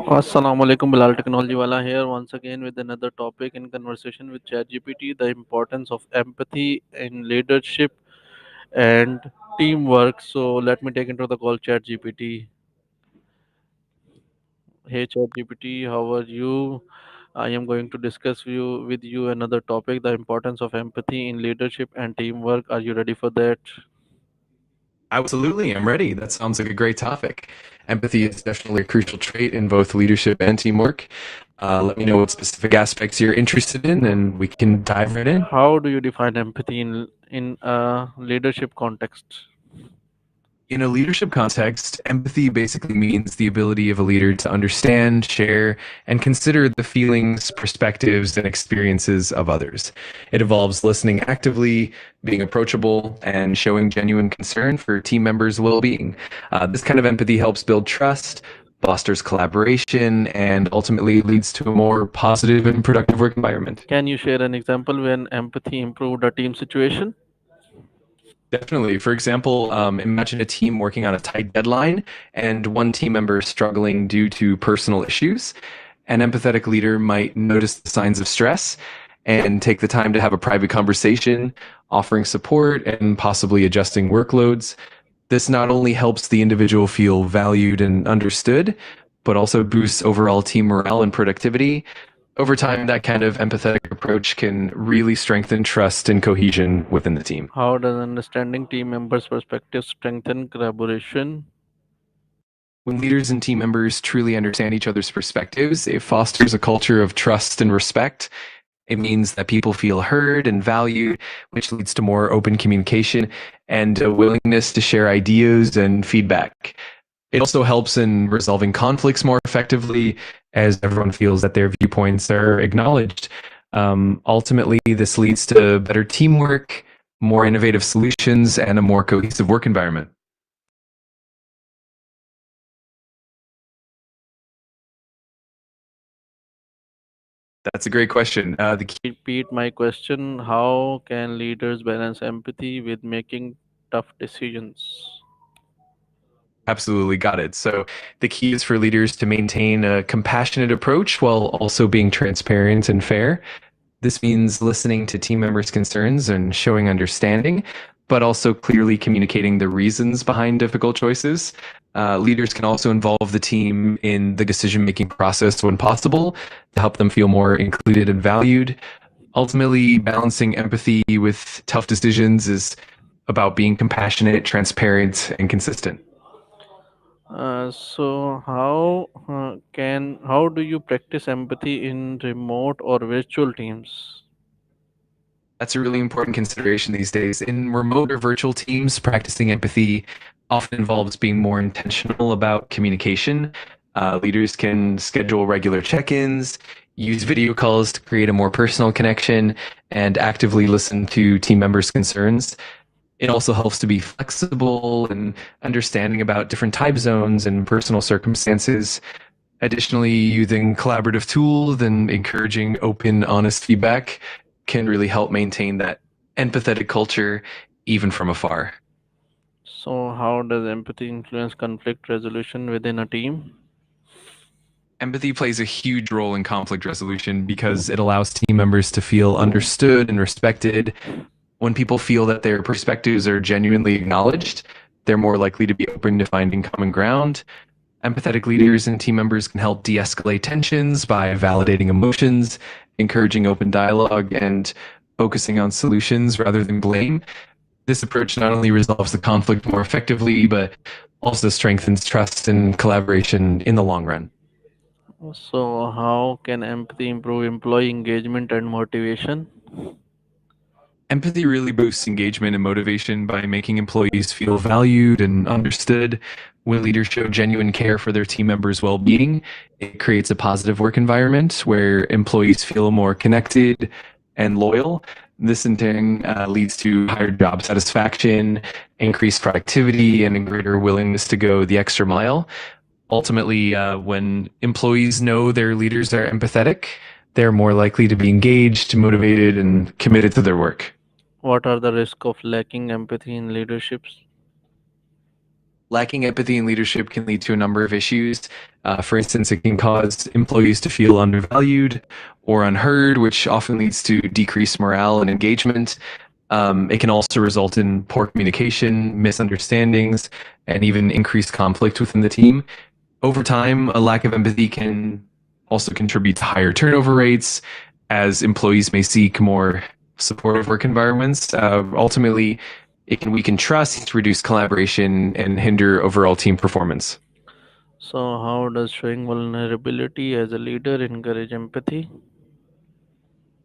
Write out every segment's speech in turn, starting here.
Assalamu alaikum, Bilal Technology Wala here once again with another topic in conversation with ChatGPT, the importance of empathy in leadership and teamwork. So let me take into the call ChatGPT. Hey ChatGPT, how are you? I am going to discuss with you another topic, the importance of empathy in leadership and teamwork. Are you ready for that? Absolutely, I'm ready. That sounds like a great topic. Empathy is definitely a crucial trait in both leadership and teamwork. Let me know what specific aspects you're interested in, and we can dive right in. How do you define empathy in a leadership context? In a leadership context, empathy basically means the ability of a leader to understand, share, and consider the feelings, perspectives, and experiences of others. It involves listening actively, being approachable, and showing genuine concern for team members' well being. This kind of empathy helps build trust, fosters collaboration, and ultimately leads to a more positive and productive work environment. Can you share an example when empathy improved a team situation? Definitely. For example, imagine a team working on a tight deadline and one team member struggling due to personal issues. An empathetic leader might notice the signs of stress and take the time to have a private conversation, offering support and possibly adjusting workloads. This not only helps the individual feel valued and understood, but also boosts overall team morale and productivity. Over time, that kind of empathetic approach can really strengthen trust and cohesion within the team. How does understanding team members' perspectives strengthen collaboration? When leaders and team members truly understand each other's perspectives, it fosters a culture of trust and respect. It means that people feel heard and valued, which leads to more open communication and a willingness to share ideas and feedback. It also helps in resolving conflicts more effectively as everyone feels that their viewpoints are acknowledged. Ultimately, this leads to better teamwork, more innovative solutions, and a more cohesive work environment. That's a great question. The key Repeat my question. How can leaders balance empathy with making tough decisions? Absolutely got it. So the key is for leaders to maintain a compassionate approach while also being transparent and fair. This means listening to team members' concerns and showing understanding, but also clearly communicating the reasons behind difficult choices. Leaders can also involve the team in the decision making process when possible to help them feel more included and valued. Ultimately, balancing empathy with tough decisions is about being compassionate, transparent, and consistent. How do you practice empathy in remote or virtual teams? That's a really important consideration these days. In remote or virtual teams, practicing empathy often involves being more intentional about communication. Leaders can schedule regular check ins, use video calls to create a more personal connection, and actively listen to team members' concerns. It also helps to be flexible and understanding about different time zones and personal circumstances. Additionally, using collaborative tools and encouraging open, honest feedback can really help maintain that empathetic culture even from afar. So, how does empathy influence conflict resolution within a team? Empathy plays a huge role in conflict resolution because it allows team members to feel understood and respected. When people feel that their perspectives are genuinely acknowledged, they're more likely to be open to finding common ground. Empathetic leaders and team members can help de escalate tensions by validating emotions, encouraging open dialogue, and focusing on solutions rather than blame. This approach not only resolves the conflict more effectively, but also strengthens trust and collaboration in the long run. So, how can empathy improve employee engagement and motivation? Empathy really boosts engagement and motivation by making employees feel valued and understood. When leaders show genuine care for their team members' well being, it creates a positive work environment where employees feel more connected and loyal. This in turn leads to higher job satisfaction, increased productivity, and a greater willingness to go the extra mile. Ultimately, when employees know their leaders are empathetic, they're more likely to be engaged, motivated, and committed to their work. What are the risks of lacking empathy in leaderships? Lacking empathy in leadership can lead to a number of issues. For instance, it can cause employees to feel undervalued or unheard, which often leads to decreased morale and engagement. It can also result in poor communication, misunderstandings, and even increased conflict within the team. Over time, a lack of empathy can also contribute to higher turnover rates as employees may seek more supportive work environments. Ultimately, it can weaken trust, reduce collaboration, and hinder overall team performance. So, how does showing vulnerability as a leader encourage empathy?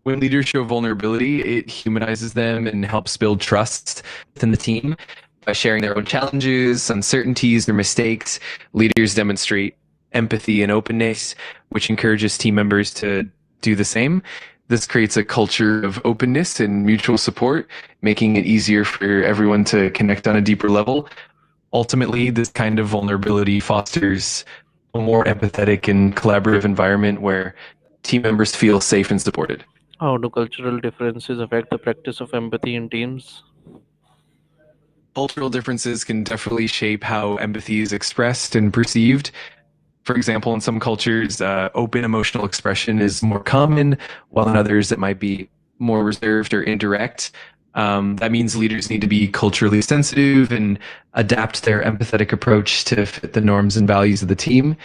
When leaders show vulnerability, it humanizes them and helps build trust within the team. By sharing their own challenges, uncertainties, or mistakes, leaders demonstrate empathy and openness, which encourages team members to do the same. This creates a culture of openness and mutual support, making it easier for everyone to connect on a deeper level. Ultimately, this kind of vulnerability fosters a more empathetic and collaborative environment where team members feel safe and supported. How do cultural differences affect the practice of empathy in teams? Cultural differences can definitely shape how empathy is expressed and perceived. For example, in some cultures, open emotional expression is more common, while in others, it might be more reserved or indirect. That means leaders need to be culturally sensitive and adapt their empathetic approach to fit the norms and values of the team.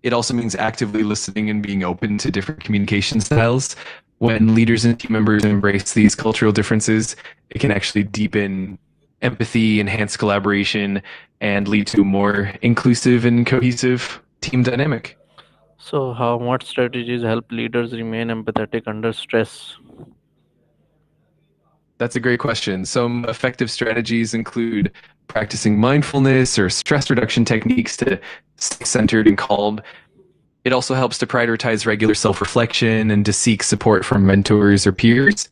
It also means actively listening and being open to different communication styles. When leaders and team members embrace these cultural differences, it can actually deepen empathy, enhance collaboration, and lead to a more inclusive and cohesive team dynamic. So, how what strategies help leaders remain empathetic under stress? That's a great question. Some effective strategies include practicing mindfulness or stress reduction techniques to stay centered and calm. It also helps to prioritize regular self reflection and to seek support from mentors or peers.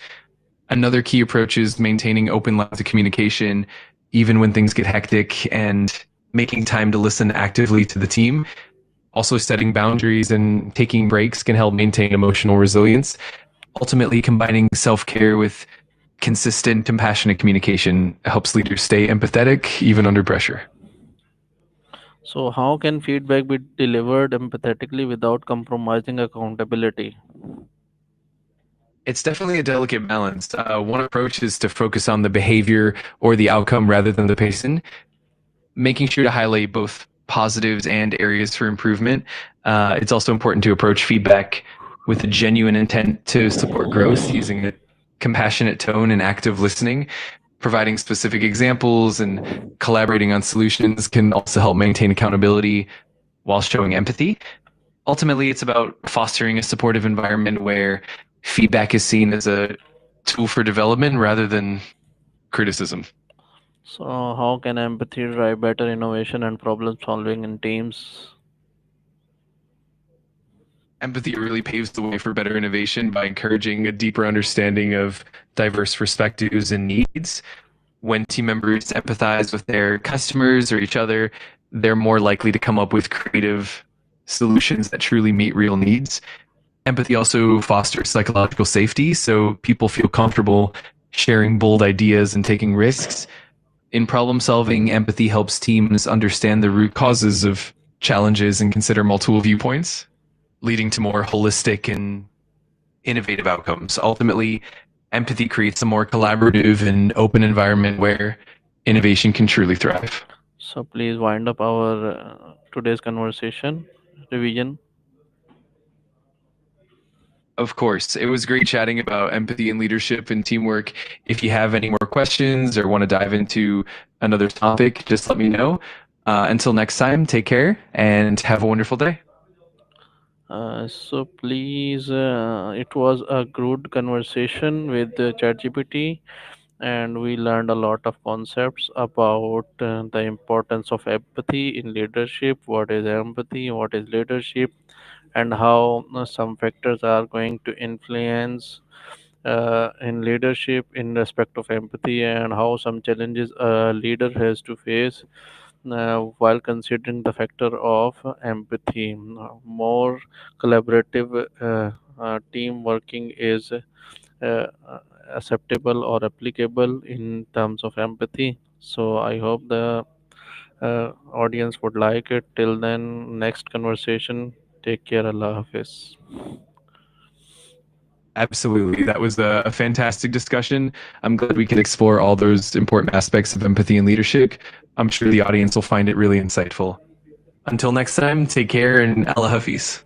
Another key approach is maintaining open lines of communication, even when things get hectic, and making time to listen actively to the team. Also, setting boundaries and taking breaks can help maintain emotional resilience. Ultimately, combining self care with consistent, compassionate communication helps leaders stay empathetic even under pressure. So, how can feedback be delivered empathetically without compromising accountability? It's definitely a delicate balance. One approach is to focus on the behavior or the outcome rather than the person, making sure to highlight both positives and areas for improvement. It's also important to approach feedback with a genuine intent to support growth using a compassionate tone and active listening. Providing specific examples and collaborating on solutions can also help maintain accountability while showing empathy. Ultimately, it's about fostering a supportive environment where feedback is seen as a tool for development rather than criticism. So, how can empathy drive better innovation and problem solving in teams? Empathy really paves the way for better innovation by encouraging a deeper understanding of diverse perspectives and needs. When team members empathize with their customers or each other, they're more likely to come up with creative solutions that truly meet real needs. Empathy also fosters psychological safety, so people feel comfortable sharing bold ideas and taking risks. In problem solving, empathy helps teams understand the root causes of challenges and consider multiple viewpoints, leading to more holistic and innovative outcomes. Ultimately, empathy creates a more collaborative and open environment where innovation can truly thrive. So, please wind up our today's conversation revision. Of course, it was great chatting about empathy and leadership and teamwork. If you have any more questions or want to dive into another topic, just let me know. Until next time, take care and have a wonderful day. So please, it was a good conversation with ChatGPT, and we learned a lot of concepts about the importance of empathy in leadership. What is empathy? What is leadership? And how some factors are going to influence in leadership in respect of empathy, and how some challenges a leader has to face while considering the factor of empathy. More collaborative team working is acceptable or applicable in terms of empathy. So I hope the audience would like it. Till then, next conversation. Take care. Allah Hafiz. Absolutely. That was a fantastic discussion. I'm glad we could explore all those important aspects of empathy and leadership. I'm sure the audience will find it really insightful. Until next time, take care and Allah Hafiz.